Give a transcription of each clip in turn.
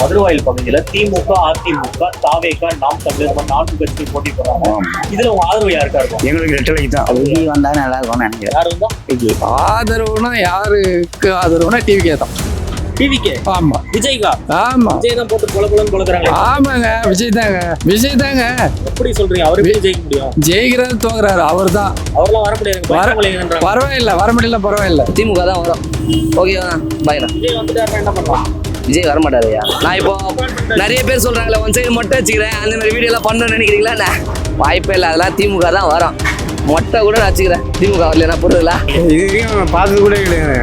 மதுரவாயில் பகுதியில திமுக, அதிமுக, தாவேக, நாம் தமிழர் 4 கட்சிகள் போட்டி போடுறாங்க. இதுல உங்க ஆதரவு யாருக்கா இருக்கும்? எங்களுக்கு ரெட்டலைக்கு தான். விஜய் வந்தா நல்லா இருக்கும்னு நினைக்கிறேன். யாரு வந்தா? விஜய். ஆதரவுனா யாருக்கு ஆதரவுனா டிவிக்கே தான். டிவிக்கு? ஆமா. விஜய்கா? ஆமா. விஜய் தான் போட்டு கொலகொலன்னு கொலக்குறாங்க. ஆமாங்க, விஜய் தாங்க. எப்படி சொல்றீங்க? அவரு எப்படி ஜெயிக்க முடியும்? ஜெயிக்கிறாரு தோக்குறாரு அவர் தான். அவரெல்லாம் வர முடியாது. பரவாயில்ல, வர முடியல பரவாயில்ல. திமுக தான் வரும். ஓகேவா? பாய்ண்ணா. விஜய் வந்துட்டாருன்னா என்ன பண்ணலாம்? விஜய் வர மாட்டாருயா. நான் இப்போ நிறைய பேர் சொல்றாங்களே ஒன் சைடு மொட்டை வச்சுக்கிறேன், அந்த மாதிரி வீடியோ எல்லாம் பண்ணணும்னு நினைக்கிறீங்களா? வாய்ப்பே இல்லை. அதெல்லாம் திமுக தான் வரும். மொட்டை கூட நான் வச்சுக்கிறேன். திமுக வரல நான் போடுறதுல இது வரைக்கும் பார்த்தது கூட கிடையாது.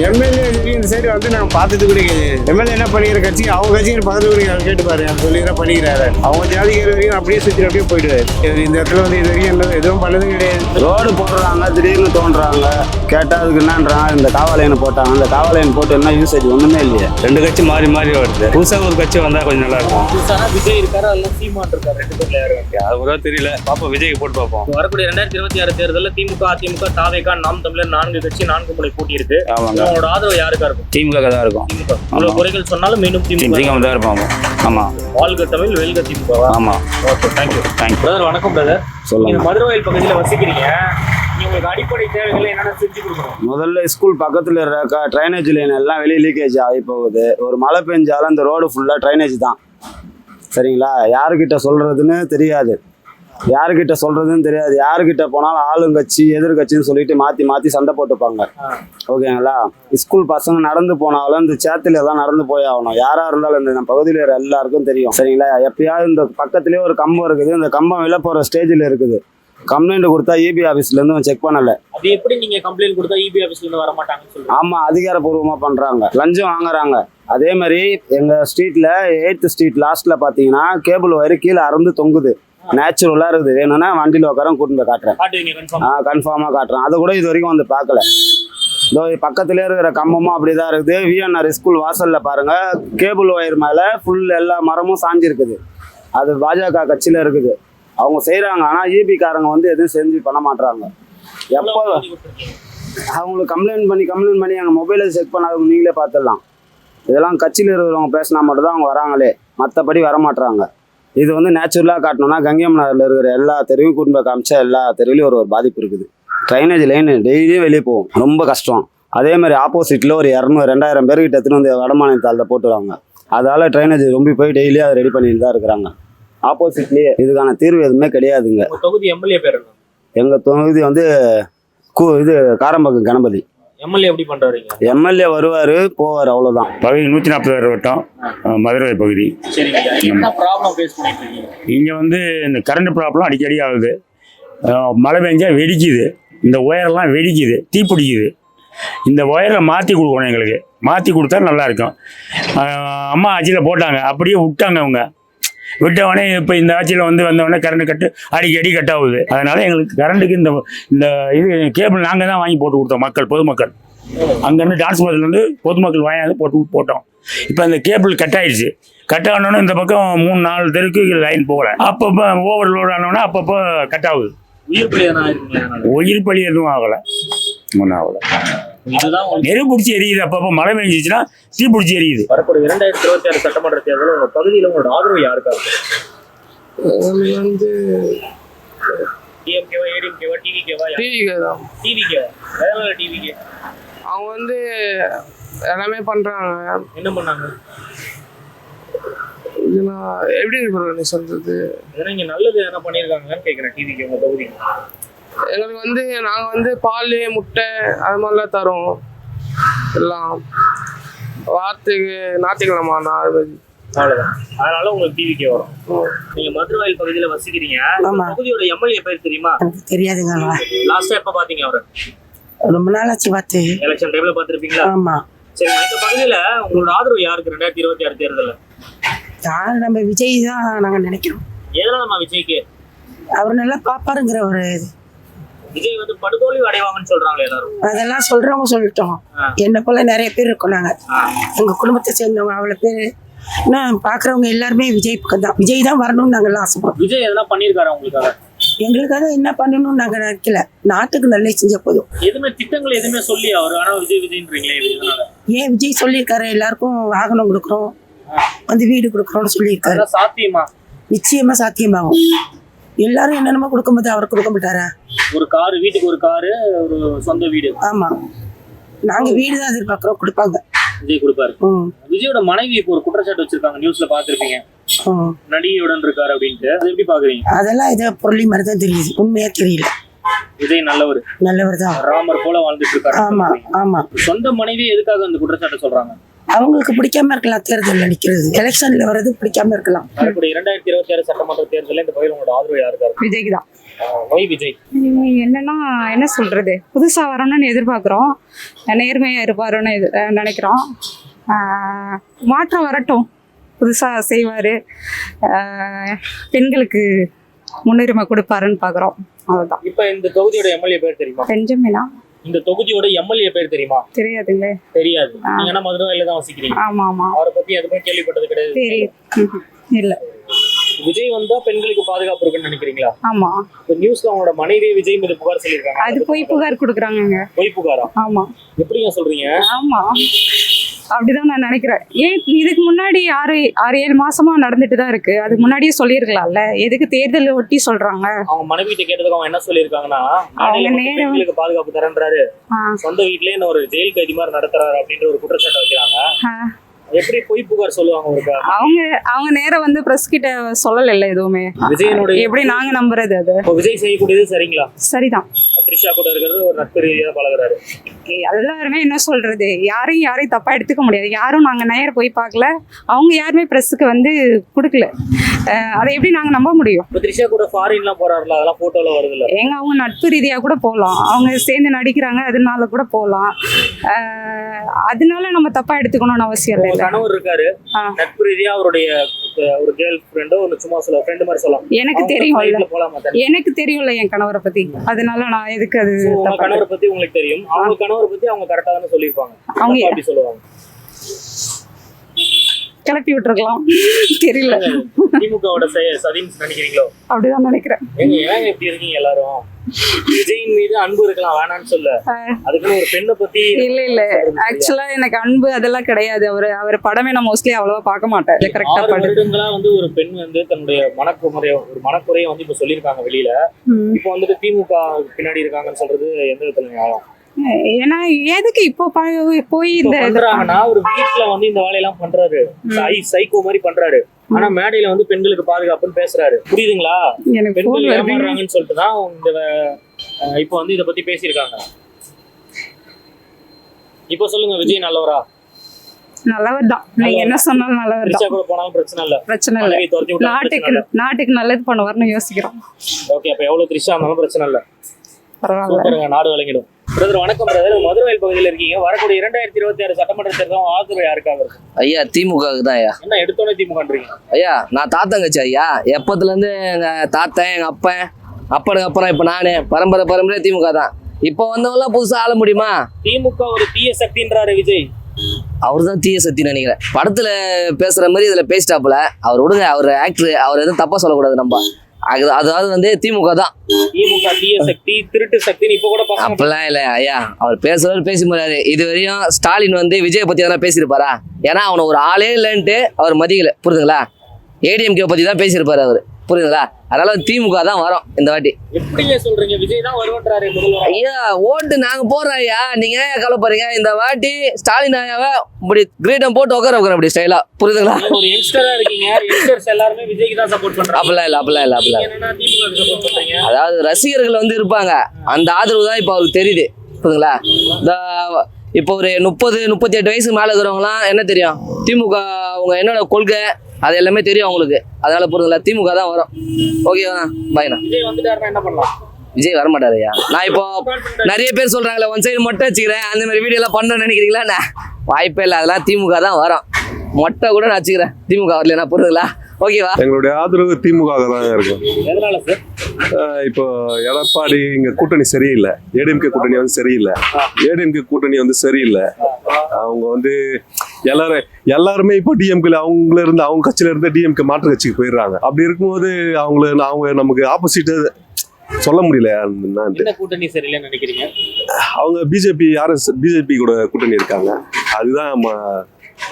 எம்எல்ஏ இந்த சைடு வந்து நாங்கள் பார்த்தது கூட கிடையாது. எம்எல்ஏ என்ன பண்ணிக்கிற கட்சி அவங்க கட்சிக்கு பக்கத்துல கூட கேட்டு பாரு, அந்த சொல்லிக்கிற பண்ணிக்கிறாரு. அவங்க ஜாதிக்கிற வரைக்கும் அப்படியே சுற்றி அப்படியே போயிடுவாரு. இந்த இடத்துல வந்து இது வரைக்கும் எதுவும் பண்ணதும் கிடையாது. ரோடு போடுறாங்க, திடீர்னு தோன்றாங்க, கேட்டால் அதுக்கு என்னன்றாங்க. இந்த காவலையனை போட்டாங்க, அந்த காவலையன் போட்டு என்ன யூசேஜ் ஒண்ணுமே இல்லையே. ரெண்டு கட்சி மாறி மாறி வருது. புதுசாக ஒரு கட்சி வந்தா கொஞ்சம் நல்லா இருக்கும். புதுசானா விஜய் இருக்காரு, அதெல்லாம் சீமான் இருக்காரு. ரெண்டு பேர்ல யாரு? அது கூட தெரியல. பாப்போம், விஜய்க்கு போட்டு பார்ப்போம். வரக்கூடிய 2026 தேர்தலில் திமுக, அதிமுக, தாவேக, நாம் தமிழர் 4 கட்சி 4 முறை போட்டி இருக்கு. உங்களோட ஆதரவு யாருக்கா இருக்கும்? திமுக தான் இருக்கும். திமுக. இவ்வளவு குறைகள் சொன்னாலும் மீண்டும் திமுக தான் இருப்பாங்க. ஆமா. வாழ்க தமிழ், வெல்க திமுக. ஆமா. Okay, thank you. பிரதர் வணக்கம். பிரதர், நீங்க மதுரவாயில் பகுதியில வசிக்கிறீங்க. உங்களுக்கு அடிப்படை தேவைகளை என்னென்ன செஞ்சு கொடுக்கணும்? முதல்ல ஸ்கூல் பக்கத்துல இருக்க ட்ரைனேஜ் லைன் எல்லாம் வெளியே லீக்கேஜ் ஆகி போகுது. ஒரு மழை பெஞ்சாலும் அந்த ரோடு ஃபுல்லா ட்ரைனேஜ் தான். சரிங்களா? யாருக்கிட்ட சொல்றதுன்னு தெரியாது. யாருக்கிட்ட போனாலும் ஆளுங்கட்சி எதிர்கட்சின்னு சொல்லிட்டு மாத்தி சண்டை போட்டுப்பாங்க. ஓகேங்களா? ஸ்கூல் பசங்க நடந்து போனாலும் இந்த சேத்துல தான் நடந்து போய் ஆகணும். யாரா இருந்தாலும் இந்த பகுதியில் இருக்கிற எல்லாருக்கும் தெரியும். சரிங்களா? எப்பயாவது இந்த பக்கத்துலேயே ஒரு கம்பம் இருக்குது. இந்த கம்பம் வெளில போகிற ஸ்டேஜில் இருக்குது. கம்ப்ளைண்ட் கொடுத்தா இபி ஆஃபீஸ்ல இருந்து செக் பண்ணல. அது எப்படி நீங்க கம்ப்ளைண்ட் கொடுத்தா இபி ஆஃபீஸ்ல இருந்து வர மாட்டாங்கன்னு சொல்லுங்க? ஆமா, அதிகாரப்பூர்வமா பண்றாங்க, லஞ்சம் வாங்குறாங்க. அதே மாதிரி எங்க ஸ்ட்ரீட்ல 8th ஸ்ட்ரீட் லாஸ்ட்ல பாத்தீங்கன்னா கேபிள் வயரு கீழே அறந்து தொங்குது. நேச்சுரலா இருக்குது. வேணும்னா வண்டியில உட்கார கூட்டிட்டு போய் காட்டுறேன். கன்ஃபார்மா காட்டுறேன். அதை கூட இது வரைக்கும் வந்து பார்க்கல. இதோ பக்கத்துலேயே இருக்கிற கம்பமும் அப்படிதான் இருக்குது. விஎன்ஆர் ஸ்கூல் வாசல்ல பாருங்க, கேபிள் ஒயர் மேல ஃபுல் எல்லா மரமும் சாஞ்சிருக்குது. அது பாஜக கட்சியில இருக்குது. அவங்க செய்யறாங்க. ஆனா இபி காரங்க வந்து எதுவும் செஞ்சு பண்ண மாட்டாங்க. எப்போ அவங்களுக்கு கம்ப்ளைண்ட் பண்ணி அங்கே மொபைலை செக் பண்ணாதவங்க நீங்களே பார்த்துடலாம். இதெல்லாம் கட்சியில் இருக்கிறவங்க பேசினா மட்டும்தான் அவங்க வராங்களே, மற்றபடி வரமாட்டுறாங்க. இது வந்து நேச்சுரலாக காட்டணும்னா கங்கையம்மனாரில் இருக்கிற எல்லா தெருவையும் கூட்டிட்டு காமிச்சா எல்லா தெருவிலையும் ஒரு பாதிப்பு இருக்குது. ட்ரைனேஜ் லைன் டெய்லியும் வெளியே போகும், ரொம்ப கஷ்டம். அதே மாதிரி ஆப்போசிட்டில் ஒரு 200-2000 பேர்கிட்ட எடுத்துன்னு வந்து வடமாநிலத்தால் போட்டுருவாங்க. அதால் ட்ரைனேஜ் ரொம்ப போய் டெய்லியும் அதை ரெடி பண்ணிட்டு தான் இருக்கிறாங்க. ஆப்போசிட்லேயே இதுக்கான தீர்வு எதுவுமே கிடையாதுங்க. தொகுதி எம்எல்ஏ பேர் என்ன? எங்கள் தொகுதி வந்து இது காரம்பாக்கம் கணபதி. எம்எல்ஏ எப்படி பண்றாருங்க? எம்எல்ஏ வருவார் போவார், அவ்வளோதான். பகுதி 140 வட்டம் மதுரை பகுதி. சரிங்க. என்ன ப்ராப்ளம் ஃபேஸ் பண்ணிட்டு இருக்கீங்க? இங்கே வந்து இந்த கரண்ட் ப்ராப்ளம் அடிக்கடி ஆகுது. மழை பெஞ்சா வெடிக்குது, இந்த ஒயரெல்லாம் வெடிக்குது, தீப்பிடிக்குது. இந்த ஒயரை மாற்றி கொடுக்கணும், எங்களுக்கு மாற்றி கொடுத்தா நல்லாயிருக்கும். அம்மா ஆட்சியில் போட்டாங்க, அப்படியே விட்டாங்க. அவங்க விட்டவொடனே இப்போ இந்த ஆட்சியில் வந்தவொடனே கரண்ட் அடிக்கடி கட் ஆகுது. அதனால் எங்களுக்கு கரண்ட்டுக்கு இந்த இது கேபிள் நாங்கள் தான் வாங்கி போட்டு கொடுத்தோம். பொதுமக்கள் அங்கேருந்து டான்ஸ்போர்ட்லேருந்து பொதுமக்கள் வாங்கி போட்டோம். இப்போ அந்த கேபிள் கட் ஆகிடுச்சு. கட் ஆனோன்னு இந்த பக்கம் 3-4 தெருக்கு லைன் போகல. அப்பப்போ ஓவர்லோட் ஆனோன்னா அப்பப்போ கட் ஆகுது. உயிர் பலி எதுவும் ஆகலை, ஒன்றும் ஆகலை. நெரு பிடிச்சி எரியுது. அப்பப்போ மழை பெஞ்சிச்சுன்னா தீ பிடிச்சி எரியுது. வரக்கூடிய 2026 சட்டமன்ற தேர்தலில் உங்க பகுதியில் உங்களோட ஆதரவு யாருக்கா இருக்கு? வந்து டிஎம்கேவா, ஏடிஎம்கேவா, டிவிகேவா? டிவிக்கே தான். டிவிகே. வேற டிவிகே அவங்க வந்து எல்லாமே பண்றாங்க. என்ன பண்ணாங்க? இது நான் எப்படி நீ சொல்றது? இங்க நல்லது என்ன பண்ணிருக்காங்கன்னு கேட்குறேன். டிவிக்கு உங்க தொகுதி எங்களுக்கு வந்து நாங்கள் வந்து பால், முட்டை அது மாதிரிலாம் தரோம். எல்லாம் வாரத்துக்கு ஞாயிற்றுக்கிழமை அவ்வளோதான். அதனால உங்களுக்கு டிவிக்கே வரும். நீங்க மதுரவாயில் பகுதியில வசிக்கிறீங்க. பகுதியோட எம்எல்ஏ பேர் தெரியுமா? தெரியாதுங்க. லாஸ்டா எப்ப பாத்தீங்க அவரை? ரொம்ப நாளாச்சு பார்த்து. எலெக்ஷன் டைம்ல பாத்துருப்பீங்களா? ஆமா. சரி, இந்த பகுதியில உங்களோட ஆதரவு யாருக்கு 2026 தேர்தலில்? யாரு? நம்ம விஜய் தான் நாங்க நினைக்கிறோம். எதனால நம்ம விஜய்க்கு? அவர் நல்லா பாப்பாருங்கிற ஒரு இது. விஜய் வந்து படுதோல்வி அடைவாங்கன்னு சொல்றாங்களே எல்லாரும். அதெல்லாம் சொல்றவங்க சொல்லிட்டோம். என்ன போல நிறைய பேர் இருக்கோம். நாங்க எங்க குடும்பத்தை சேர்ந்தவங்க அவ்வளவு பேரு. நான் பாக்குறவங்க எல்லாருமே விஜய் பக்கம் தான். விஜய் தான் வரணும்னு நாங்க எல்லாம் ஆசைப்படுறோம். விஜய் எதெல்லாம் பண்ணிருக்காரு உங்களுக்காக? எங்களுக்காக என்ன பண்ணணும்னு நாங்க நினைக்கல. நாட்டுக்கு நல்ல செஞ்ச போதும். எதுவுமே திட்டங்கள் எதுவுமே சொல்லி அவர் ஆனா விஜய்ன்றீங்களே, ஏன் விஜய் சொல்லியிருக்காரு எல்லாருக்கும் வாகனம் கொடுக்குறோம், வந்து வீடு கொடுக்குறோம்னு சொல்லியிருக்காரு. அதெல்லாம் சாத்தியமா? நிச்சயமா சாத்தியமாகும். எல்லாரும் என்னென்னமோ கொடுக்கும்போது அவர் கொடுக்க மாட்டாரா? ஒரு காரு, வீட்டுக்கு ஒரு காரு, ஒரு சொந்த வீடு. ஆமா, நாங்க வீடு தான் எதிர்பார்க்கிறோம், கொடுப்பாங்க. விஜய் கொடுப்பாரு. ம், விஜயோட மனைவி இப்போ ஒரு குற்றச்சாட்டு வச்சிருக்காங்க, நியூஸ்ல பாத்திருப்பீங்க, ம். நடிகையுடன் இருக்காரு அப்படின்ட்டு. அது எப்படி பாக்குறீங்க? அதெல்லாம் ஏதோ பொருளி மாதிரி தான் தெரியுது, உண்மையா தெரியல. விஜய் நல்லவர், நல்லவர் தான். ராமர் போல வாழ்ந்துட்டு இருக்காரு. ஆமா ஆமா. சொந்த மனைவி எதுக்காக அந்த குற்றச்சாட்டு சொல்றாங்க? அவங்களுக்கு பிடிக்காம இருக்கலாம், தேர்தலில் நிக்கிறது, எலெக்ஷன்ல வர்றது பிடிக்காம இருக்கலாம். வரக்கூடிய 2026 சட்டமன்ற தேர்தலில் இந்த பகுதியில் உங்களோட ஆதரவு யாருக்கா இருக்கு? விஜய்க்கு தான். ஒய் விஜய்? என்னன்னா என்ன சொல்றது, புதுசா வரணும்னு எதிர்பார்க்குறோம், நேர்மையா இருப்பாருன்னு நினைக்கிறோம். மாற்றம் வரட்டும், புதுசா செய்வாரு, பெண்களுக்கு முன்னுரிமை கொடுப்பாருன்னு பாக்குறோம். அவ்வளவுதான். இப்ப இந்த தொகுதியோட எம்எல்ஏ பேர் தெரியுமா? பெஞ்சமினா? இந்த தொகுதியோட எம்எல்ஏ பேர் தெரியுமா? தெரியாதுங்க. தெரியாது. நீங்க என்ன மதுரையில தான் வசிக்கிறீங்க? ஆமா ஆமா. அவரை பத்தி எதுவுமே கேள்விப்பட்டது கிடையாது? தெரியும். இல்ல. விஜய் வந்தா பெண்களுக்கு பாதுகாப்பு இருக்குன்னு நினைக்கிறீங்களா? ஆமா. இப்ப நியூஸ்ல அவங்களோட மனைவி விஜய் மீது புகார் சொல்லியிருக்காங்க. அது பொய் புகார் கொடுக்குறாங்க. பொய் புகாரா? ஆமா. எப்படிங்க சொல்றீங்க? ஆமா, அப்படிதான் நான் நினைக்கிறேன். ஏன் இதுக்கு முன்னாடி 6-7 மாசமா நடந்துட்டு தான் இருக்கு, அதுக்கு முன்னாடியே சொல்லியிருக்கலாம்ல, எதுக்கு தேர்தலை ஒட்டி சொல்றாங்க? அவங்க மனைவி கிட்ட கேட்டதுக்கு அவங்க என்ன சொல்லியிருக்காங்கன்னா, பெண்களுக்கு பாதுகாப்பு தரன்றாரு, சொந்த வீட்லயே ஒரு ஜெயில் கைதி மாதிரி நடத்துறாரு அப்படின்ற ஒரு குற்றச்சாட்டு வைக்கிறாங்க. எப்படி பொய் புகார் சொல்லுவாங்க? ஒரு அவங்க நேரம் வந்து பிரஸ் கிட்ட சொல்லல எதுவுமே. விஜயனோட எப்படி நாங்க நம்புறது? அது விஜய் செய்யக்கூடியது சரிங்களா? சரிதான். த்ரிஷா கூட இருக்கிறது ஒரு நட்பு ரீதியா பழகுறாரு. எல்லாருமே என்ன சொல்றது, யாரையும் தப்பா எடுத்துக்க முடியாது. யாரும் நாங்க நேர போய் பார்க்கல, அவங்க யாருமே பிரஸ்ஸுக்கு வந்து கொடுக்கல. அதை எப்படி நாங்க நம்ப முடியும்? இப்ப த்ரிஷா கூட ஃபாரின்லாம் போறாருல, அதெல்லாம் போட்டோல வருது இல்ல? ஏங்க அவங்க நட்பு ரீதியா கூட போகலாம், அவங்க சேர்ந்து நடிக்கிறாங்க, அதனால கூட போகலாம். அதனால நம்ம தப்பா எடுத்துக்கணும்னு அவசியம் இல்லை. கணவர் இருக்காரு, நட்பு ரீதியா அவருடைய ஒரு கேர்ள் ஃப்ரெண்டோ சும்மா சொல்ல ஃப்ரெண்ட் மாதிரி சொல்லலாம். எனக்கு தெரியும்ல என் கணவரை பத்தி, அதனால நான் எதுக்கு அது? கணவரை பத்தி உங்களுக்கு தெரியும், அவங்க கணவரை பத்தி அவங்க கரெக்டா தானே சொல்லியிருப்பாங்க. அவங்க அப்படி சொல்லுவாங்க, கிளப்பி விட்டுருக்கலாம், தெரியல. திமுகவோட சதின்னு நினைக்கிறீங்களோ? அப்படிதான் நினைக்கிறேன். ஏங்க இப்படி இருக்கீங்க எல்லாரும்? விஜயின் மீது அன்பு இருக்கலாம், வேணான்னு சொல்ல, அதுக்குன்னு ஒரு பெண்ணை பத்தி இல்ல ஆக்சுவலா எனக்கு அன்பு அதெல்லாம் கிடையாது. அவர் படமே நான் மோஸ்ட்லி அவ்வளவா பார்க்க மாட்டேன். கரெக்டா வருடங்களா வந்து ஒரு பெண் வந்து தன்னுடைய மனக்குறைய வந்து இப்ப சொல்லியிருக்காங்க வெளியில. இப்ப வந்துட்டு திமுக பின்னாடி இருக்காங்கன்னு சொல்றது எந்த விதத்துல நியாயம்? ஏன்னா எதுக்கு இப்போ போய் இந்த ஒரு வீட்டுல வந்து இந்த வேலையெல்லாம் பண்றாரு, சைக்கோ மாதிரி பண்றாரு, ஆனா மேடையில வந்து பெண்களுக்கு பாதுகாப்புன்னு பேசுறாரு. புரியுதுங்களா? பெண்கள் ஏமாறுறாங்கன்னு சொல்லிட்டு தான் இந்த இப்ப வந்து இத பத்தி பேசியிருக்காங்க. இப்ப சொல்லுங்க, விஜய் நல்லவரா? நல்லவர் தான். நீங்க என்ன சொன்னாலும் நல்லவர் தான். கூட போனாலும் பிரச்சனை இல்ல. நாட்டுக்கு நல்லது பண்ணுவார்னு யோசிக்கிறோம். ஓகே, அப்ப எவ்வளவு த்ரிஷா இருந்தாலும் பிரச்சனை இல்ல. பரவாயில்ல, நாடு வழங்கிடும். பிரதர் வணக்கம். பிரதர், மதுரையில் பகுதியில் இருக்கீங்க. வரக்கூடிய 2026 சட்டமன்ற தேர்தல் ஆதரவு யாருக்காக இருக்கும்? ஐயா திமுகவுக்கு தான் ஐயா. என்ன எடுத்தோடனே திமுகன்றீங்க? ஐயா நான் தாத்தங்கச்சி ஐயா, எப்பத்துல இருந்து எங்க தாத்தன், எங்க அப்பனுக்கு அப்புறம் இப்ப நானு பரம்பரை திமுக தான். இப்ப வந்தவங்களாம் புதுசா ஆள முடியுமா? திமுக ஒரு தீய சக்தின்றாரு விஜய். அவர் தான் தீய சக்தின்னு நினைக்கிறேன். படத்துல பேசுற மாதிரி இதுல பேசிட்டாப்புல. அவர் விடுங்க, அவர் ஆக்டர், அவர் எதுவும் தப்பா சொல்லக்கூடாது. நம்ம அதாவது வந்து திமுக தான். திமுக தீய சக்தி, திருட்டு சக்தி இப்ப கூட அப்பெல்லாம் இல்ல ஐயா. அவர் பேசுறவர் பேசி முடியாது. இது வரையும் ஸ்டாலின் வந்து விஜய் பத்தி எதனா பேசியிருப்பாரா? ஏன்னா அவனை ஒரு ஆளே இல்லைன்ட்டு அவர் மதிக்கல. புரியுதுங்களா? ஏடிஎம்கே பத்தி தான் பேசியிருப்பாரு அவரு. புரியுதுங்களா? அதனால திமுக தான் வரும் இந்த வாட்டி. எப்படிங்க சொல்றீங்க? விஜய் தான் வருவான்றாரு முதல்வர். ஐயா ஓட்டு நாங்க போடுறோம் ஐயா, நீங்க கவலைப்படுறீங்க. இந்த வாட்டி ஸ்டாலின் ஐயாவை இப்படி கிரீடம் போட்டு உட்கார அப்படி ஸ்டைலா. புரியுதுங்களா? ஒரு யங்ஸ்டரா இருக்கீங்க, யங்ஸ்டர்ஸ் எல்லாரும் விஜய்க்கு தான் சப்போர்ட் பண்றாங்க. அப்பலாம் இல்ல. என்னன்னா திமுக சப்போர்ட் பண்றீங்க. அதாவது ரசிகர்கள் வந்து இருப்பாங்க, அந்த ஆதரவு தான் இப்ப அவருக்கு தெரியுது. புரியுதுங்களா? இந்த இப்போ ஒரு 30-38 வயசுக்கு மேல இருக்கிறவங்களாம் என்ன தெரியும்? திமுக அவங்க என்னோட கொள்கை அது எல்லாமே தெரியும் அவங்களுக்கு. அதனால புரியுதுங்களா? திமுக தான் வரும். ஓகேவா? பாய்ண்ணா. விஜய் வந்துட்டாருன்னா என்ன பண்ணலாம்? விஜய் வரமாட்டாருயா. நான் இப்போ நிறைய பேர் சொல்றாங்களே ஒன் சைடு மொட்டை வச்சுக்கிறேன், அந்த மாதிரி வீடியோ எல்லாம் பண்ணணும்னு நினைக்கிறீங்களா? வாய்ப்பே இல்லை. அதெல்லாம் திமுக தான் வரும். மொட்டை கூட நான் வச்சுக்கிறேன், திமுக வரலன்னா. புரியுதுங்களா? ஓகேவா? எங்களுடைய ஆதரவு திமுக தான் இருக்கும். எதனால சார்? இப்போ எடப்பாடி இங்க கூட்டணி சரியில்லை, ஏடிஎம்கே கூட்டணி வந்து சரியில்லை. ஏடிஎம்கே கூட்டணி வந்து சரியில்லை. அவங்க வந்து எல்லாருமே இப்போ டிஎம்கே அவங்க கட்சியில இருந்து டிஎம்கே மாற்று கட்சிக்கு போயிடுறாங்க. அப்படி இருக்கும்போது அவங்க நமக்கு ஆப்போசிட் சொல்ல முடியல. கூட்டணி சரியில்லைன்னு நினைக்கிறீங்க? அவங்க பிஜேபி கூட கூட்டணி இருக்காங்க. அதுதான்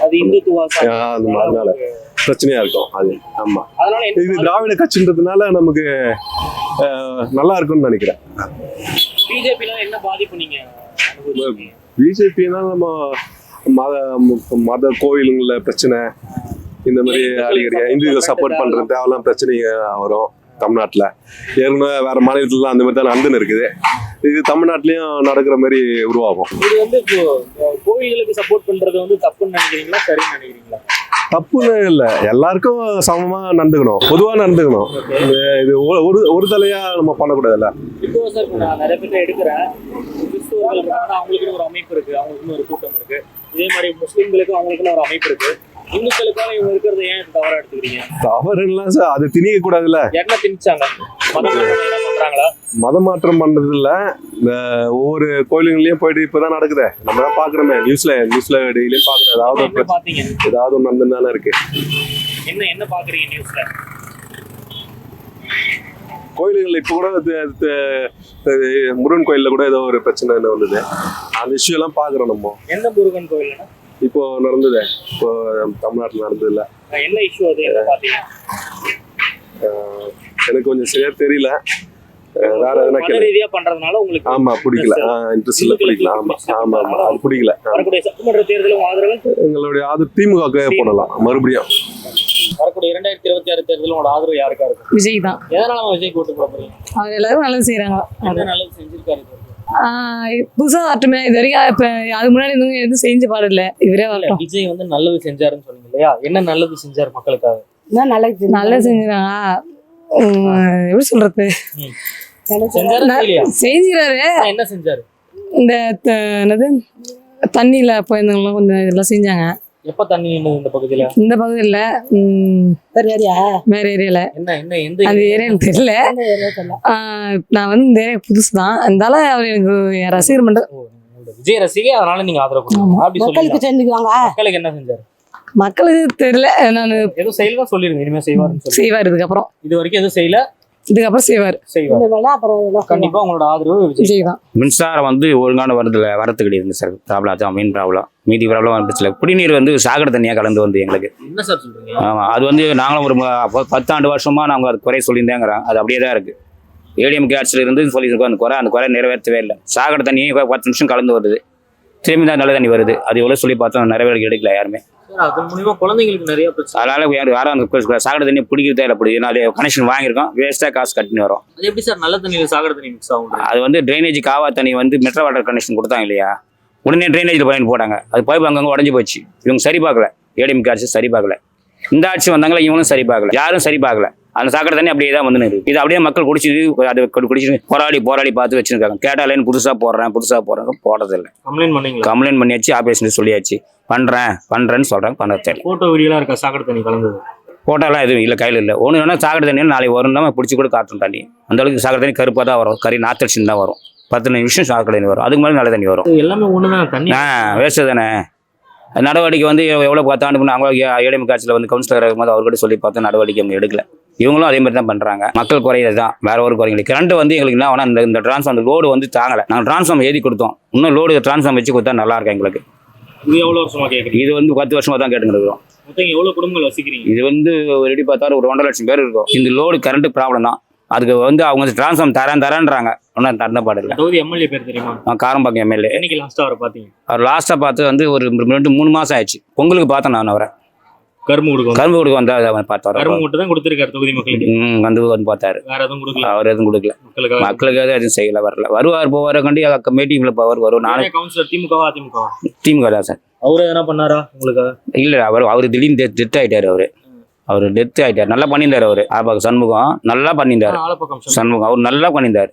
அது இந்துத்துவா அது அதனால பிரச்சனையா இருக்கும் அது. ஆமா, அதனால இது திராவிட கட்சின்றதுனால நமக்கு நல்லா இருக்கும்னு நினைக்கிறேன். பிஜேபினால என்ன பாதிப்பு நீங்க அனுபவிச்சீங்க? பிஜேபினா நம்ம மத கோயிலுங்கள பிரச்சனை, இந்த மாதிரி அடிக்கடி இந்துக்கள் சப்போர்ட் பண்றது தேவையெல்லாம் பிரச்சனைங்க வரும் தமிழ்நாட்டில். ஏற்கனவே வேற மாநிலத்துல அந்த மாதிரி தான் நடந்துன்னு இருக்குது. இது தமிழ்நாட்டிலயும் நடக்கிற மாதிரி உருவாகும். இது வந்து இப்போ கோயில்களுக்கு சப்போர்ட் பண்றது வந்து தப்புன்னு நினைக்கிறீங்களா, சரின்னு நினைக்கிறீங்களா? தப்புன்னு இல்லை, எல்லாருக்கும் சமமா நடந்துக்கணும், பொதுவா நடந்துக்கணும். இது ஒரு தலையா நம்ம பண்ணக்கூடாதுல்ல. இப்போ சார் நான் நிறைய பேர் எடுக்கிறேன், கிறிஸ்துவர்கள் இருக்காங்க, அவங்களுக்குன்னு ஒரு அமைப்பு இருக்கு, அவங்களுக்குன்னு ஒரு கூட்டம் இருக்கு. இதே மாதிரி முஸ்லீம்களுக்கு அவங்களுக்குன்னு ஒரு அமைப்பு இருக்கு. இந்துக்களுக்காக இவங்க இருக்கிறத ஏன் தவறா எடுத்துக்கிறீங்க? தவறுலாம் சார், அது திணிக்க கூடாதுல்ல. என்ன திணிச்சாங்க? என்ன பண்றாங்களா? மதமாற்றம் பண்றது இல்ல. இந்த ஒவ்வொரு கோயிலுங்களையும் போயிட்டு இப்பதான் நடக்குது, நம்ம தான் பாக்குறோமே, நியூஸ்ல டெய்லியும் பாக்குறோம். என்ன பாத்தீங்க? ஏதாவது ஒன்று நடந்துதானே இருக்கு. என்ன பாக்குறீங்க நியூஸ்ல? கோயில்கள் இப்போ கூட முருகன் கோயில்ல கூட ஏதோ ஒரு பிரச்சனை வந்தது, அந்த இஷ்யூ எல்லாம் பாக்குறோம் நம்ம. எந்த முருகன் கோயில்னா இப்போ நடந்தது, இப்போ தமிழ்நாட்டில் நடந்தது இல்ல. என்ன இஷ்யூ அது? என்ன பாத்தீங்க? எனக்கு கொஞ்சம் சரியா தெரியல. வேற எதனா ரீதியா பண்றதுனால உங்களுக்கு ஆமா பிடிக்கல, இன்ட்ரெஸ்ட் இல்ல, பிடிக்கல. ஆமா அது பிடிக்கல. வரக்கூடிய சட்டமன்ற தேர்தலும் ஆதரவு எங்களுடைய ஆதரவு திமுக போடலாம் மறுபடியும். வரக்கூடிய 2026 தேர்தலோட ஆதரவு யாருக்கா இருக்கும்? விஜய் தான். எதனால விஜய் ஓட்டு போட போறீங்க? அவர் எல்லாரும் நல்லது செய்யறாங்க. என்ன நல்லது செஞ்சிருக்காரு? புதுசா ஆட்டுமே இது வரைக்கும் இப்ப அதுக்கு முன்னாடி எதுவும் செஞ்சு பாடல, இவரே வரட்டும். விஜய் வந்து நல்லது செஞ்சாருன்னு சொன்னீங்க இல்லையா? என்ன நல்லது செஞ்சாரு மக்களுக்காக? நல்லது செஞ்சுறாங்க. எப்படி சொல்றது, செஞ்சுறாரு. என்ன செஞ்சாரு? இந்த என்னது தண்ணியில போயிருந்தவங்களும் கொஞ்சம் இதெல்லாம் செஞ்சாங்க. எப்ப தண்ணி நின்னது இந்த பகுதியில? இந்த பகுதியில வேற ஏரியால. என்ன எந்த அந்த ஏரியான்னு தெரியல. நான் வந்து இந்த ஏரியா புதுசு தான், அதனால அவர் எனக்கு என் ரசிகர் மன்றம். விஜய் ரசிகை, அதனால நீங்க ஆதரவு கொடுங்க. அப்படி மக்களுக்கு செஞ்சுக்குவாங்க. மக்களுக்கு என்ன செஞ்சாரு? மக்களுக்கு தெரியல. நான் எதுவும் செய்யலாம் சொல்லிருங்க, இனிமே செய்வாருன்னு செய்வார். இதுக்கப்புறம் இது வரைக்கும் எதுவும் செய்யல, இதுக்கப்புறம் செய்வார். கண்டிப்பா உங்களோட ஆதரவு விஜய் தான். மின்சாரம் வந்து ஒழுங்கான வரத்து கிடையாது சார். ப்ராப்ளம் அதான் மெயின் ப்ராப்ளம். மீதி ப்ராப்ளம் வந்துச்சுல. குடிநீர் வந்து சாக்கடை தண்ணியாக கலந்து வந்து எங்களுக்கு. என்ன சார் சொல்றீங்க? ஆமாம், அது வந்து நாங்களும் ஒரு 10 வருஷமா நாங்கள் அது குறை சொல்லியிருந்தேங்கிறோம். அது அப்படியே தான் இருக்குது. ஏடிஎம்கே ஆட்சியில் இருந்து சொல்லியிருக்கோம் அந்த குறை நிறைவேற்றவே இல்லை. சாக்கடை தண்ணியே 10 நிமிஷம் கலந்து வருது, திரும்பி தான் நல்ல தண்ணி வருது. அது எவ்வளோ சொல்லி பார்த்தோம், நிறைவேறி எடுக்கல யாருமே. அதன் மூலியமா குழந்தைங்களுக்கு நிறைய பிரச்சனை. அதனால யாரும் அந்த சாக்கடை தண்ணி பிடிக்கிறதே இல்லை. பிடிக்குது, நாலு கனெக்ஷன் வாங்கியிருக்கோம், வேஸ்ட்டாக காசு கட்டின்னு வரும். அது எப்படி சார் நல்ல தண்ணியில் சாக்கடை தண்ணி மிக்ஸ் ஆகும்? அது வந்து ட்ரைனேஜ் காவா தண்ணி வந்து மெட்ரோ வாட்டர் கனெக்ஷன் கொடுத்தாங்க இல்லையா, உடனே ட்ரைனேஜில் பயன் போட்டாங்க. அது பைப் அங்கங்கே உடஞ்சி போச்சு. இவங்க சரி பார்க்கல, ஏடிஎம்கே ஆட்சி சரி பார்க்கல. இந்த ஆட்சி வந்தாங்களா, இவங்களும் சரி பார்க்கல, யாரும் சரி பார்க்கல. அந்த சாக்கடை தண்ணி அப்படியே தான் வந்து இருக்கு. இது அப்படியே மக்கள் குடிச்சிட்டு அதை குடிச்சிட்டு போராடி பார்த்து வச்சிருக்காங்க. கேட்டாலேன்னு புதுசாக போடுறேன் போடுறதில்லை. கம்ப்ளைண்ட் பண்ணியாச்சு, ஆபரேஷன் சொல்லியாச்சு, பண்றேன்னு சொல்றாங்க, பண்ணுறது இல்லை. போட்டோ வீடியோலாம் இருக்கா சாக்கடை தண்ணி கலந்தது? போட்டோலாம் எதுவும் இல்லை, கையில் இல்லை. ஒன்று வேணா சாக்கடை தண்ணி நாளைக்கு வரும், நம்ம பிடிச்சி கூட காட்டும் தண்ணி. அந்த அளவுக்கு சாக்கடை தண்ணி கருப்பாக தான் வரும், கறி நாத்தடிச்சுன்னு தான் வரும். 15 நிமிஷம் சாக்கடை தண்ணி வரும், அதுக்கு மேலே நல்ல தண்ணி வரும். எல்லாமே ஒன்று தான் தண்ணி. வேஸ்ட்டு தானே. நடவடிக்கை வந்து எவ்வளோ 10 ஆண்டு முன்னே அவங்க ஏடிஎம்கே ஆட்சியில் வந்து கவுன்சிலர் இருக்கும்போது அவர்கிட்ட சொல்லி பார்த்தா நடவடிக்கை அவங்க எடுக்கல. இவங்களும் அதே மாதிரி தான் பண்ணுறாங்க. மக்கள் குறையிறது தான், வேற ஒரு குறைங்க. கரண்ட் வந்து எங்களுக்கு என்ன வேணா, இந்த டிரான்ஸ்ஃபார்ம் லோடு வந்து தாங்கலை. நாங்கள் டிரான்ஸ்ஃபார்ம் எழுதி கொடுத்தோம், இன்னும் லோடு டிரான்ஸ்ஃபார்ம் வச்சு கொடுத்தா நல்லா இருக்கும் எங்களுக்கு. இது எவ்வளோ வருஷமா கேட்குறீங்க? இது வந்து 10 வருஷமா தான் கேட்டுக்கிறோம். மொத்தம் எவ்வளோ குடும்பங்கள் வசிக்கிறீங்க? இது வந்து ரெடி பார்த்தாலும் ஒரு 1.5 லட்சம் பேர் இருக்கும். இந்த லோடு கரண்ட் ப்ராப்ளம் தான். அதுக்கு வந்து அவங்க டிரான்ஸ்ஃபார்ம் தரேன்றாங்க, ஒன்றும் தரந்த பாடு இல்லை. தொகுதி எம்எல்ஏ பேர் தெரியுமா? காரம்பாக்கம் எம்எல்ஏ. என்னைக்கு லாஸ்ட்டாக அவரை பார்த்தீங்க? அவர் லாஸ்ட்டாக பார்த்து வந்து ஒரு 2-3 மாதம் ஆயிடுச்சு. பொங்கலுக்கு பார்த்தேன் நான் அவரை. கரும்பு கொடுக்க வந்தால் பார்த்தாரு. கரும்பு மட்டும் தான் கொடுத்துருக்காரு தொகுதி மக்களுக்கு. வந்து பார்த்தாரு, வேற எதுவும் கொடுக்கல. அவர் எதுவும் கொடுக்கல மக்களுக்காக, எதுவும் செய்யல. வருவார் போவார கண்டி மீட்டிங்ல பவர் வரும். நானே கவுன்சிலர் திமுகவா திமுக தான் சார். அவரு எதனா பண்ணாரா உங்களுக்கு? இல்லை, அவர் திடீர்னு டெத் ஆயிட்டாரு. அவர் டெத் ஆயிட்டார். நல்லா பண்ணியிருந்தார். அவர் ஆபாக்கு சண்முகம் நல்லா பண்ணியிருந்தார். சண்முகம் அவர் நல்லா பண்ணியிருந்தார்.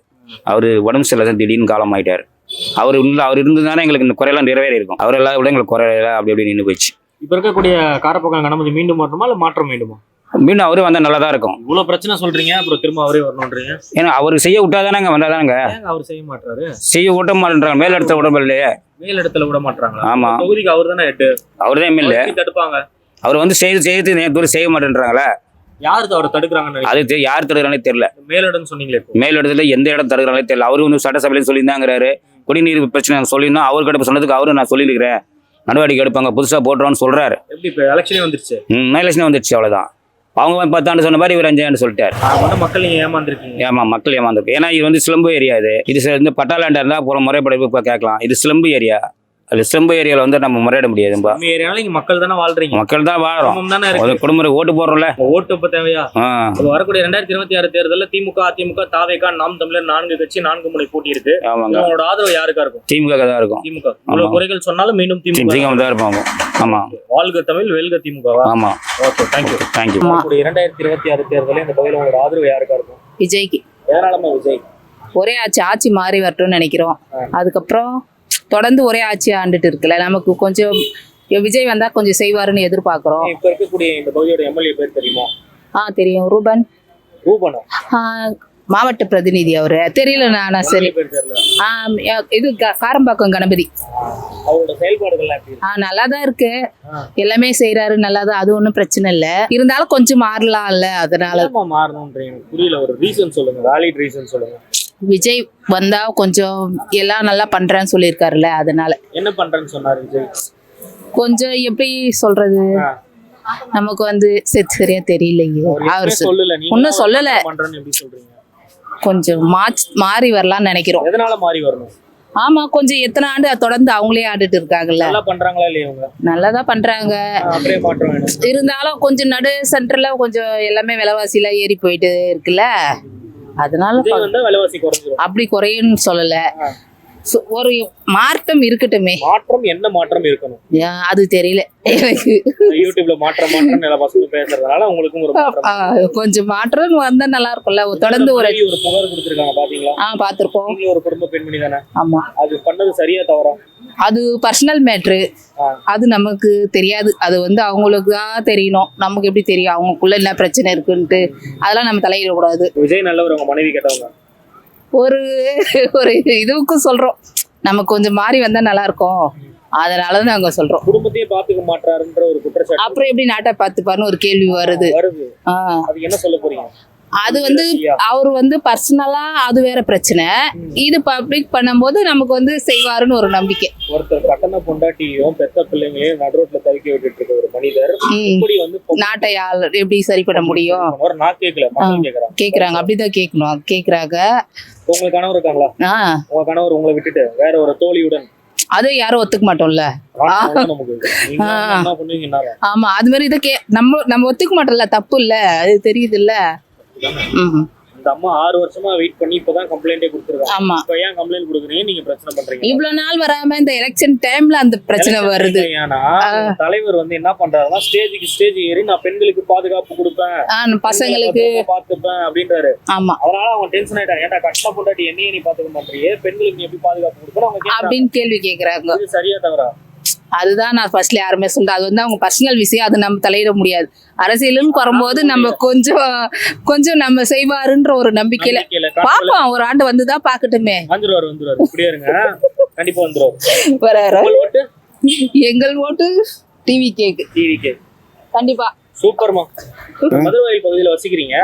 அவர் உடம்பு சரியில்லை, திடீர்னு காலம் ஆயிட்டார். அவர் இருந்ததுனால எங்களுக்கு இந்த குறையெல்லாம் நிறைவேறி இருக்கும். அவர் எல்லாம் விட எங்களுக்கு குறையில அப்படி நின்று போயிடுச்சு. இப்ப இருக்கக்கூடிய காரப்பக்கம் கணபதி மீண்டும் வரணுமா இல்ல மாற்றம் வேண்டுமா? மீண்டும் அவரே வந்தா நல்லா தான் இருக்கும். இவ்வளவு பிரச்சனை சொல்றீங்க, அப்புறம் திரும்ப அவரே வரணும்ன்றீங்க. ஏன்னா அவர் செய்ய விட்டாதானங்க வந்தாதானங்க. அவர் செய்ய மாட்டாரு, செய்ய விட மாட்டேன்றாங்க. மேல் இடத்துல விட இல்லையே, மேல் இடத்துல விட மாட்டாங்க. ஆமா, தொகுதிக்கு அவர் தானே ஹெட், அவர் தான் எம்எல்ஏ. தடுப்பாங்க. அவர் வந்து செய்து செய்ய மாட்டேன்றாங்களே. யாரு அவரை தடுக்கிறாங்கன்னு அது யார் தடுக்கிறானே தெரியல. மேலிடம் சொன்னீங்களே, மேலிடத்துல எந்த இடம் தடுக்கிறாங்களே தெரியல. அவரு வந்து சட்டசபையில சொல்லியிருந்தாங்கிறாரு. குடிநீர் பிரச்சனை சொல்லியிருந்தோம். அவர்கிட்ட சொன்னதுக்கு அவரு நான் சொல்லியிருக்கிறேன், நடவடிக்கை எடுப்பாங்க, புதுசாக போட்டுருவோன்னு சொல்கிறாரு. எப்படி இப்போ எலெக்ஷனே வந்துருச்சு, எலெக்ஷன் வந்துடுச்சு, அவ்வளோதான். அவங்க 10 ஆண்டு சொன்ன மாதிரி இவர் 5 ஆண்டு சொல்லிட்டார். மக்கள் நீங்கள் ஏமாந்துருக்கீங்க. மக்கள் ஏமாந்துருக்கு. ஏன்னா இது சிலம்பு ஏரியா, இது வந்து பட்டாலாண்டா இருந்தால் அப்புறம் முறைப்படைப்பு இப்போ கேட்கலாம். இது சிலம்பு ஏரியா, அது சிலம்பு ஏரியாவில் நம்ம முறையிட முடியாதுப்பா. நம்ம ஏரியாவில் இங்கே மக்கள் தானே வாழ்றீங்க, மக்கள் தான் வாழறோம், தானே இருக்கு. குடும்பம் ஓட்டு போடுறோம்ல, ஓட்டு இப்போ தேவையா? வரக்கூடிய 2026 தேர்தலில் திமுக, அதிமுக, தாவேகா, நாம் தமிழர் 4 கட்சி 4 முனை போட்டி இருக்கு. அவங்களோட ஆதரவு யாருக்கா இருக்கும்? திமுக தான் இருக்கும். திமுக. இவ்வளவு குறைகள் சொன்னாலும் மீண்டும் திமுக தான் இருப்பாங்க. ஆமா, வாழ்க தமிழ், வெல்க திமுக. ஆமா, ஓகே, தேங்க்யூ. 2026 தேர்தலில் இந்த பகுதியில் உங்களோட ஆதரவு யாருக்கா இருக்கும்? விஜய்க்கு. ஏராளமா விஜய். ஒரே ஆட்சி மாறி வரட்டும்னு நினைக்கிறோம். அதுக்கப்புறம் தொடர்ந்து ஒரே ஆட்சி ஆண்டுட்டு இருக்குல்ல, நமக்கு கொஞ்சம் விஜய் வந்தா கொஞ்சம் செய்வாருன்னு எதிர்பார்க்கிறோம். இப்ப இருக்கக்கூடிய இந்த பகுதியோட எம்எல்ஏ பேர் தெரியுமா? தெரியும், ரூபன். ரூபனா? மாவட்ட பிரதிநிதி அவரு. தெரியல நானா. சரி, இது காரம்பாக்கம் கணபதி. அவரோட செயல்பாடுகள் நல்லா தான் இருக்கு, எல்லாமே செய்யறாரு, நல்லா தான், அது ஒன்றும் பிரச்சனை இல்லை. இருந்தாலும் கொஞ்சம் மாறலாம்ல, அதனால மாறணும்ன்றீங்க. புரியல, ஒரு ரீசன் சொல்லுங்க, வேலிட் ரீசன் சொல்லுங்க. விஜய் வந்தா கொஞ்சம் எல்லாம் நல்லா பண்றேன்னு சொல்லியிருக்காருல்ல, அதனால. என்ன பண்றேன்னு சொன்னாரு விஜய்? கொஞ்சம் எப்படி சொல்றது, நமக்கு வந்து சரியா தெரியலையே. அவர் ஒன்னும் சொல்லல, கொஞ்சம் மாறி வரலாம்னு நினைக்கிறோம். எதனால மாறி வரணும்? ஆமா, கொஞ்சம் எத்தனை ஆண்டு தொடர்ந்து அவங்களே ஆடிட்டு இருக்காங்கல்ல. நல்லா பண்றாங்களா இல்லையா? அவங்க நல்லாதான் பண்றாங்க. அப்படியே மாற்றம் வேணும். இருந்தாலும் கொஞ்சம் நடு சென்டர்ல கொஞ்சம் எல்லாமே விலைவாசி எல்லாம் ஏறி போயிட்டு இருக்குல்ல, அதனால விலைவாசி குறைஞ்சிரும். அப்படி குறையும்னு சொல்லல, ஒரு மாற்றம் இருக்கட்டுமே. மாற்றம் என்ன மாற்றம் இருக்கணும் அது தெரியல எனக்கு. யூடியூப்ல மாற்றம் எல்லா பசங்களும் பேசுறதுனால உங்களுக்கும் ஒரு கொஞ்சம் மாற்றம் வந்தா நல்லா இருக்கும்ல. தொடர்ந்து ஒரு புகார் கொடுத்திருக்காங்க, பாத்தீங்களா? பாத்திருக்கோம். நீங்க ஒரு குடும்ப பெண்மணி தானே? ஆமா. அது பண்ணது சரியா தவறா? அது பர்சனல் மேட்ரு, அது நமக்கு தெரியாது. அது வந்து அவங்களுக்கு தான் தெரியணும், நமக்கு எப்படி தெரியும் அவங்களுக்குள்ள என்ன பிரச்சனை இருக்குன்ட்டு. அதெல்லாம் நம்ம தலையிடக்கூடாது. விஜய் நல்லவர், உங்க மனைவி கேட்டவங்க ஒரு இதுக்கும் சொல்றோம், நமக்கு கொஞ்சம் மாறி வந்தா நல்லா இருக்கும், அதனாலதான் நாங்க சொல்றோம். குடும்பத்தையே பாத்துக்க மாட்டாருன்ற ஒரு குற்றச்சாட்டு. அப்புறம் எப்படி நாட்டை பாத்துப்பாருன்னு ஒரு கேள்வி வருது. அது என்ன சொல்ல போறீங்க? அது வந்து அவரு வந்து பர்சனலா அது வேற பிரச்சனை, இது பப்ளிக் பண்ணும்போது நமக்கு வந்து செய்வாருன்னு ஒரு நம்பிக்கை. ஒருத்தர் கட்டண பொண்டாட்டியும் பெத்த பிள்ளைங்களையும் நடுரோட்ல தவிக்க விட்டுட்டு இருக்க ஒரு மனிதர் இப்படி வந்து நாட்டை எப்படி சரி பண்ண முடியும்? நான் கேட்கல, கேக்குறாங்க, அப்படிதான் கேட்கணும், கேக்குறாங்க. உங்க கணவர் இருக்காங்களா? உங்க கணவர் உங்களை விட்டுட்டு வேற ஒரு தோழியுடன், அது யாரும் ஒத்துக்க மாட்டோம்ல. ஆமா, அது மாதிரி இதை நம்ம ஒத்துக்க மாட்டோம்ல, தப்பு இல்ல, அது தெரியுது இல்ல. இந்த அம்மா 6 வருஷமா வெயிட் பண்ணி இப்பதான் கம்ப்ளைண்டே கொடுத்துருக்காங்க. ஆமா, இப்ப ஏன் கம்ப்ளைண்ட் கொடுக்குறீங்க? நீங்க பிரச்சனை பண்றீங்க. இவ்வளவு நாள் வராம இந்த எலெக்ஷன் டைம்ல அந்த பிரச்சனை வருது. ஏன்னா தலைவர் வந்து என்ன பண்றாருன்னா, ஸ்டேஜ் ஏறி நான் பெண்களுக்கு பாதுகாப்பு கொடுப்பேன், பசங்களுக்கு பாத்துப்பேன் அப்படின்றாரு. ஆமா, அதனால அவங்க டென்ஷன் ஆயிட்டாங்க. ஏன்டா கஷ்ட பொண்டாட்டி என்னையே நீ பாத்துக்க மாட்டீங்க, பெண்களுக்கு நீ எப்படி பாதுகாப்பு கொடுக்கணும் அப்படின்னு கேள்வி கேக்குறாங்க. இது சரியா தவறா? அதுதான் நான் ஃபர்ஸ்ட்ல யாருமே சொல்றேன், அது வந்து அவங்க பர்சனல் விஷயம், அது நம்ம தலையிட முடியாது. அரசியலுன்னு வரும்போது நம்ம கொஞ்சம் நம்ம செய்வாருன்ற ஒரு நம்பிக்கையில பாப்போம். ஒரு ஆண்டு வந்துதான் பாக்கட்டுமே. வந்துருவாரு இப்படியே இருங்க, கண்டிப்பா வந்துருவாரு. எங்கள் ஓட்டு டிவி கேக்கு கண்டிப்பா. சூப்பர்மா. மதுரவாயில் பகுதியில வசிக்கிறீங்க,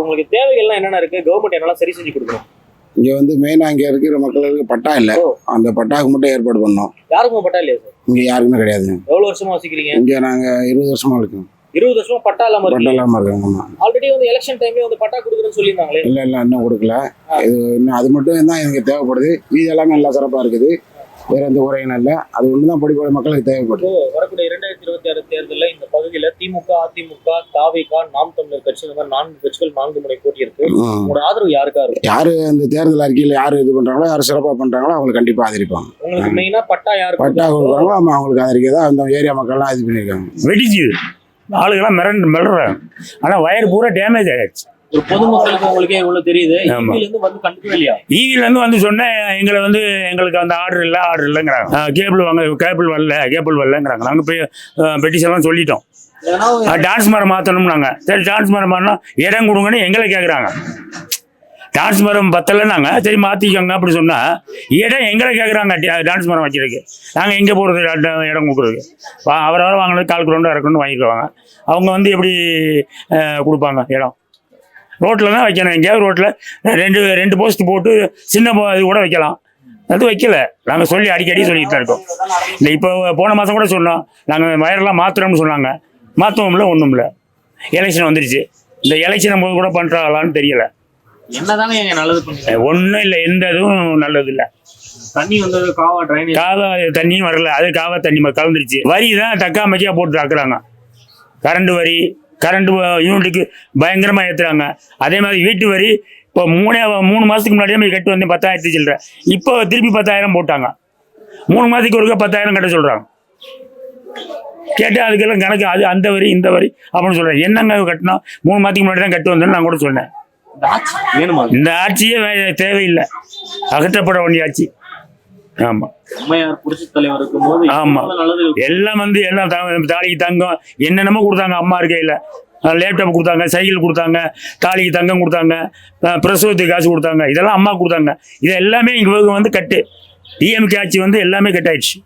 உங்களுக்கு தேவைகள்லாம் என்னென்ன இருக்கு? கவர்மெண்ட் என்னெல்லாம் சரி செஞ்சு கொடுக்கணும்? இங்கே வந்து மெயினாக இங்கே இருக்கிற மக்களுக்கு பட்டா இல்லை, அந்த பட்டாவுக்கு மட்டும் ஏற்பாடு பண்ணோம். யாருக்கும் பட்டா இல்லையா சார்? இங்கே யாருக்குமே கிடையாதுங்க. எவ்வளவு வருஷமா வசிக்கிறீங்க இங்கே? நாங்கள் 20 வருஷமா இருக்கோம். 20 வருஷமா பட்டா இல்லாம இருக்காங்க. ஆல்ரெடி வந்து எலெக்ஷன் டைம்ல வந்து பட்டா கொடுக்குறேன்னு சொல்லியிருந்தாங்களே. இல்லை இன்னும் கொடுக்கல. இது இன்னும் அது மட்டும் தான் எனக்கு தேவைப்படுது. இது எல்லாமே நல்லா சிறப்பாக இருக்குது, வேற எந்த குறையும் இல்லை. அது ஒன்று தான் படிப்போட மக்களுக்கு தேவைப்படுது. வரக்கூடிய 2026 தேர்தலில் இந்த பகுதியில் திமுக, அதிமுக, தாவேகா, நாம் தமிழர் கட்சி, இந்த மாதிரி 4 கட்சிகள் 4 முறை போட்டி இருக்கு. உங்களோட ஆதரவு யாருக்கா இருக்கு? யாரு அந்த தேர்தல் அறிக்கையில் யாரு இது பண்றாங்களோ, யாரு சிறப்பாக பண்றாங்களோ அவங்களுக்கு கண்டிப்பா ஆதரிப்பாங்க. உங்களுக்கு மெயினா பட்டா யாரு பட்டா கொடுக்குறாங்களோ ஆமா அவங்களுக்கு ஆதரிக்க தான் அந்த ஏரியா மக்கள்லாம் இது பண்ணியிருக்காங்க. வெடிக்குது, ஆளுகெல்லாம் மிளறாங்க, ஆனா வயர் பூரா டேமேஜ் ஆயிடுச்சு. ஒரு பொதுமக்களுக்கு உங்களுக்கே எவ்வளவு தெரியுது, வந்து கண்டுக்கவே இல்லையா? ஈவில இருந்து வந்து சொன்னேன், எங்களுக்கு அந்த ஆர்டர் இல்லைங்கிறாங்க. கேபிள் வரலங்கிறாங்க. நாங்கள் போய் பெட்டிஷன் எல்லாம் சொல்லிட்டோம். டிரான்ஸ்மரம் மாற்றணும்னாங்க. சரி, டிரான்ஸ்மரம் மாறினா இடம் கொடுங்கன்னு எங்களை கேட்குறாங்க. டிரான்ஸ்மரம் பத்தலைன்னாங்க, சரி மாற்றிக்கோங்க அப்படி சொன்னால் இடம் எங்களை கேட்குறாங்க. டிரான்ஸ்மரம் வச்சிருக்கு, நாங்கள் எங்கே போகிறது இடம் கொடுக்குறது? அவரவரை வாங்கினது 4 கிலோமீட்டர் இறக்கணும்னு வாங்கிக்குவாங்க. அவங்க வந்து எப்படி கொடுப்பாங்க இடம்? ரோட்டில் தான் வைக்கணும். எங்கேயாவது ரோட்டில் ரெண்டு போஸ்ட் போட்டு சின்ன இது கூட வைக்கலாம். அது வைக்கல. நாங்கள் சொல்லி அடிக்கடி சொல்லிட்டு தான் இருக்கோம். இந்த இப்போ போன மாதம் கூட சொன்னோம், நாங்கள் வயரெல்லாம் மாற்றுறோம்னு சொன்னாங்க. மாற்றவும்ல ஒன்றும் இல்லை. எலெக்ஷன் வந்துருச்சு. இந்த எலெக்ஷனை போது கூட பண்ணுறாங்களான்னு தெரியல. என்னதாங்க எங்க நல்லது பண்ணுங்க? ஒன்றும் இல்லை, எந்த இதுவும் நல்லது இல்லை. தண்ணி வந்து காவா ட்ரைனேஜ் காவா தண்ணியும் வரல, அது காவா தண்ணி கலந்துருச்சு. வரி தான் தக்கா மக்கியா போட்டு தாக்குறாங்க. கரண்ட் வரி, கரண்ட் யூனிட்டுக்கு பயங்கரமாக ஏற்றுறாங்க. அதே மாதிரி வீட்டு வரி இப்போ 3 மாதத்துக்கு முன்னாடியே கட்டு வந்து 10,000 சில்லற. இப்போ திருப்பி 10,000 போட்டாங்க. 3 மாதத்துக்கு ஒருக்கா 10,000 கட்ட சொல்கிறாங்க. கேட்டால் அதுக்கெல்லாம் கணக்கு, அது அந்த வரி இந்த வரி அப்படின்னு சொல்கிறேன். என்னங்க கட்டினா 3 மாதத்துக்கு முன்னாடி தான் கட்டு வந்தேன்னு நான் கூட சொன்னேன். இந்த ஆட்சியே தேவையில்லை, அகற்றப்பட வேண்டிய ஆட்சி. ஆமாம், அம்மையார் புரட்சி தலைவர் இருக்கும்போது ஆமாம், நல்லது எல்லாம் வந்து எல்லாம் தாலிக்கு தங்கம் என்னென்னமோ கொடுத்தாங்க. அம்மா இருக்கையில் லேப்டாப் கொடுத்தாங்க, சைக்கிள் கொடுத்தாங்க, தாலிக்கு தங்கம் கொடுத்தாங்க, பிரசவத்துக்கு காசு கொடுத்தாங்க. இதெல்லாம் அம்மா கொடுத்தாங்க. இது எல்லாமே இங்கே வந்து கட்டு. டிஎம்கே ஆட்சி வந்து எல்லாமே கட்டாயிடுச்சு.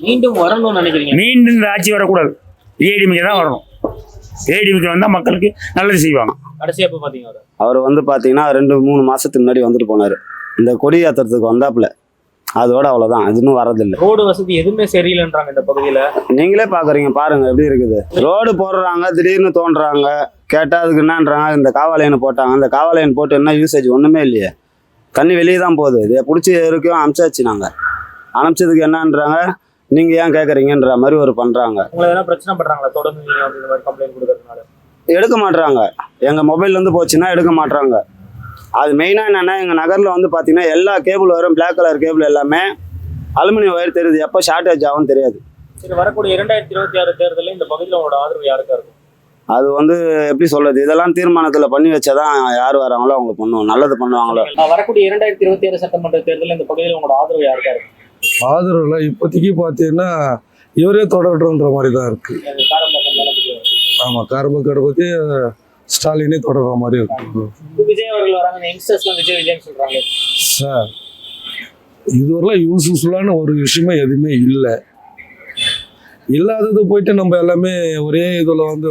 மீண்டும் வரணும்னு நினைக்கிறீங்க? மீண்டும் இந்த ஆட்சி வரக்கூடாது. ஏடிஎம்கே தான் வரணும். ஏடிஎம்கே வந்தால் மக்களுக்கு நல்லது செய்வாங்க. கடைசியா இப்போ பார்த்தீங்க அவர் வந்து பார்த்தீங்கன்னா 2-3 மாதத்துக்கு முன்னாடி வந்துட்டு போனார். இந்த கொடி ஏற்றுறதுக்கு வந்தாப்புல, அதோட அவ்வளோதான். அது இன்னும் வரதில்லை. ரோடு வசதி எதுவுமே சரியில்லைன்றாங்க இந்த பகுதியில். நீங்களே பார்க்குறீங்க, பாருங்க எப்படி இருக்குது. ரோடு போடுறாங்க, திடீர்னு தோன்றாங்க. கேட்டால் அதுக்கு என்னன்றாங்க, இந்த காவலையனை போட்டாங்க. இந்த காவலையன் போட்டு என்ன யூசேஜ்? ஒன்றுமே இல்லையே. தண்ணி வெளியே தான் போகுது. இதை பிடிச்சி வரைக்கும் அனுப்பிச்சாச்சு. நாங்கள் அனுப்பிச்சதுக்கு என்னன்றாங்க, நீங்கள் ஏன் கேட்குறீங்கன்ற மாதிரி ஒரு பண்ணுறாங்க. உங்களை எதனா பிரச்சனை பண்ணுறாங்களா தொடர்ந்து நீங்கள் வந்து இந்த மாதிரி கம்ப்ளைண்ட் கொடுக்கறதுனால? எடுக்க மாட்டுறாங்க. எங்கள் மொபைல்லேருந்து போச்சுன்னா எடுக்க மாட்டுறாங்க. அது மெயினாக என்னென்னா, எங்கள் நகரில் வந்து பார்த்தீங்கன்னா எல்லா கேபிள் வரும், பிளாக் கலர் கேபிள் எல்லாமே அலுமினியம் ஒயர் தெரியுது. எப்போ ஷார்ட்டேஜ் ஆகும்னு தெரியாது. சரி, வரக்கூடிய 2026 தேர்தலில் இந்த பகுதியில் உங்களோட ஆதரவு யாருக்கா இருக்கும்? அது வந்து எப்படி சொல்றது, இதெல்லாம் தீர்மானத்தில் பண்ணி வச்சாதான் யார் வராங்களோ அவங்க பண்ணுவோம், நல்லது பண்ணுவாங்களோ. வரக்கூடிய 2026 சட்டமன்ற தேர்தலில் இந்த பகுதியில் உங்களோட ஆதரவு யாருக்கா இருக்கும்? ஆதரவுல இப்போதைக்கு பார்த்தீங்கன்னா இவரே தொடரன்ற மாதிரி தான் இருக்கு. ஆமாம், காரம்பக்கடை பற்றி ஸ்டாலினே தொடர்ற மாதிரி இருக்கு. விஜய் அவர்கள் வராங்க, யங்ஸ்டர்ஸ்லாம் விஜய் விஜய்னு சொல்றாங்க சார். இதுவரைலாம் யூஸ்ஃபுல்லான ஒரு விஷயமே எதுவுமே இல்லை. இல்லாதது போயிட்டு நம்ம எல்லாமே ஒரே இதில் வந்து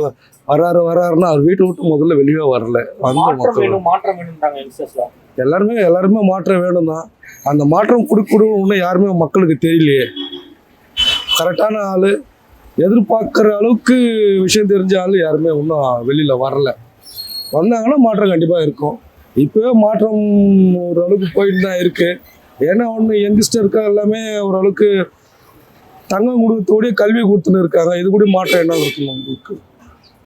வராருன்னா அவர் வீட்டை விட்டு முதல்ல வெளியே வரல. மாற்றம் வேணும்ன்றாங்க யங்ஸ்டர்ஸ்லாம். எல்லாருமே மாற்றம் வேணும் தான். அந்த மாற்றம் கொடுக்கணும்னு யாருமே மக்களுக்கு தெரியலையே. கரெக்டான ஆள், எதிர்பார்க்குற அளவுக்கு விஷயம் தெரிஞ்ச ஆள் யாருமே இன்னும் வெளியில் வரல. வந்தாங்கன்னா மாற்றம் கண்டிப்பாக இருக்கும். இப்போவே மாற்றம் ஓரளவுக்கு போயிட்டு தான் இருக்குது. ஏன்னா ஒன்று யங்ஸ்டருக்கு எல்லாமே ஓரளவுக்கு தங்கம் கொடுத்தோடய கல்வி கொடுத்துன்னு இருக்காங்க. இது கூட மாற்றம் என்ன இருக்குன்னு உங்களுக்கு?